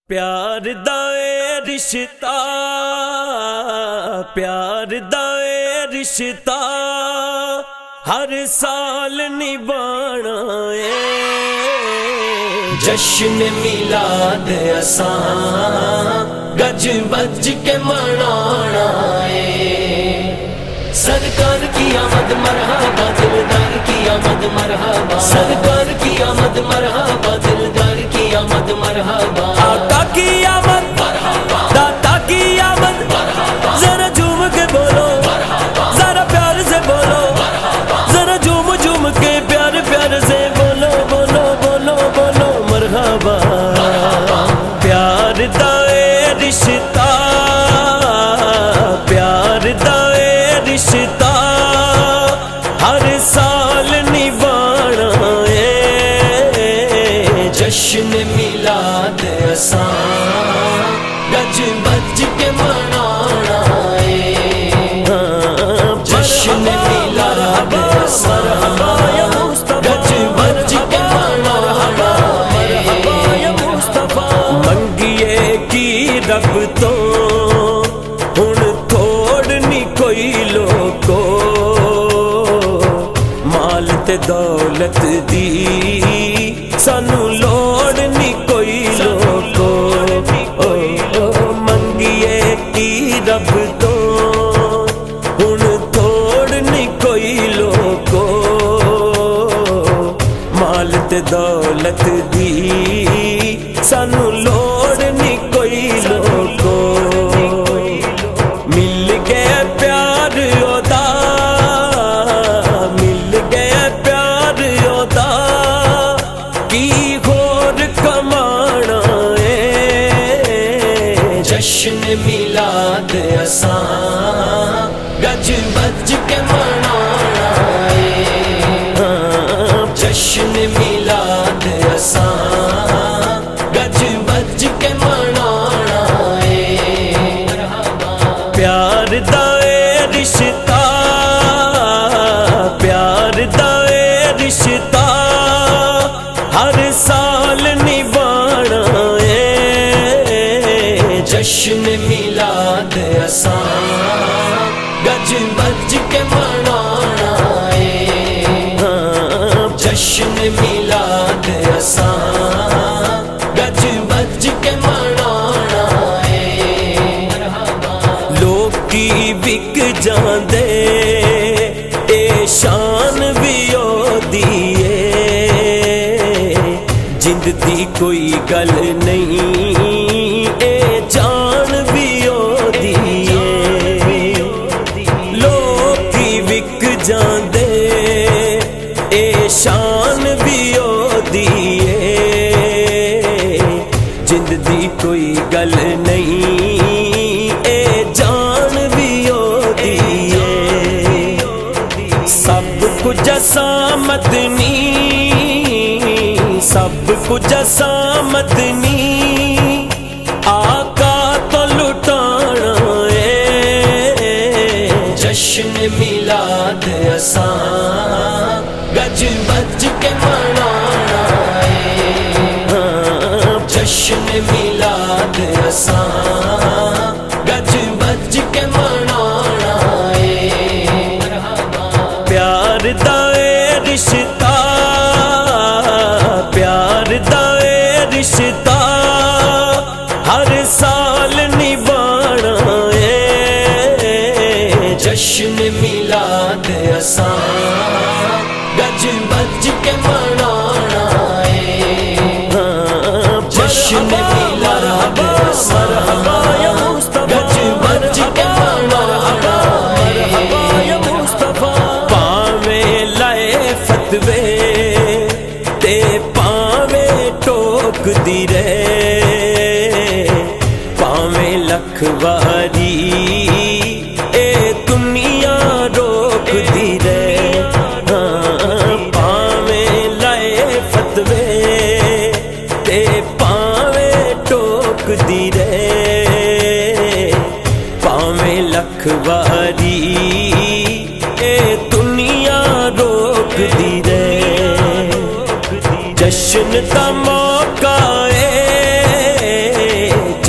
پیار دا اے رشتہ، پیار دا اے رشتہ ہر سال نبھانا اے، جشن میلاد اساں گج بج کے منانا ہے، سرکار کی آمد مرحبا دلدار کی آمد مرحبا، سرکار کی آمد مرحبا دلدار کی آمد مرحبا، آقا کی آمد مرحبا داتا کی آمد مرحبا، ذرا جھوم کے بولو ذرا پیار سے بولو، ذرا جھوم جھوم کے پیار پیار سے بولو بولو بولو بولو مرحبا، پیار دا اے رشتہ، پیار دا اے رشتہ ہر سال نبھانا اے، جشن میلاد اساں گج بج کے منانا ہے، جشن میلاد اساں گج بج کے منانا ہے، منگیے کی رب تو ہن توڑنی کوئی لوگو، مال تے دولت دی سانو لوڑ نہیں کوئی لوگو، منگیے کی رب تو ہن توڑ نہیں کوئی لوگو، مال تے دولت دی سانو لوڑ نہیں کوئی لوگو، مل گئے پیار اودا، مل گئے پیار اودا کی غور کمانا اے، جشن میلاد اساں گج بج کے منانا ہے، جشن میلاد اساں گج بج کے منانا ہے، پیار دا اے رشتہ، پیار دا اے رشتہ ہر سال نبھانا اے، جشن میلاد اساں گج بج کے منانا ہے، جشن میلاد اساں گج بج کے منانا ہے، لوگ کی بک جاندے اے شان بھی اودی اے، جند دی کوئی گل نہیں اے جان بھی اودی اے، لوگ کی بک جاندے اے شان بھی اودی اے، جند دی کوئی گل نہیں اے جان بھی اودی اے، سب کچھ اسامت نہیں، سب کچھ اسامت نہیں، آقا تو لٹانا اے، جشن میلاد اساں گج بج کے منانا ہے، جشن میلاد اساں گج بج کے منانا ہے، پیار دا اے رشتہ، پیار دا اے رشتہ ہر سال نبھانا اے، جشن میلاد اساں گج بج کے منانا ہے، جشن میلاد اساں گج بج کے منانا ہے، پاویں لائے فتوے تے پاویں ٹوک دی رے، پاویں لکھ واری اے دنیا روک دی رے، پاویں لائے فتوے تے پاویں ٹوک دی رے، پاویں لکھ واری اے دنیا روک دی رے، جشن دا موقع اے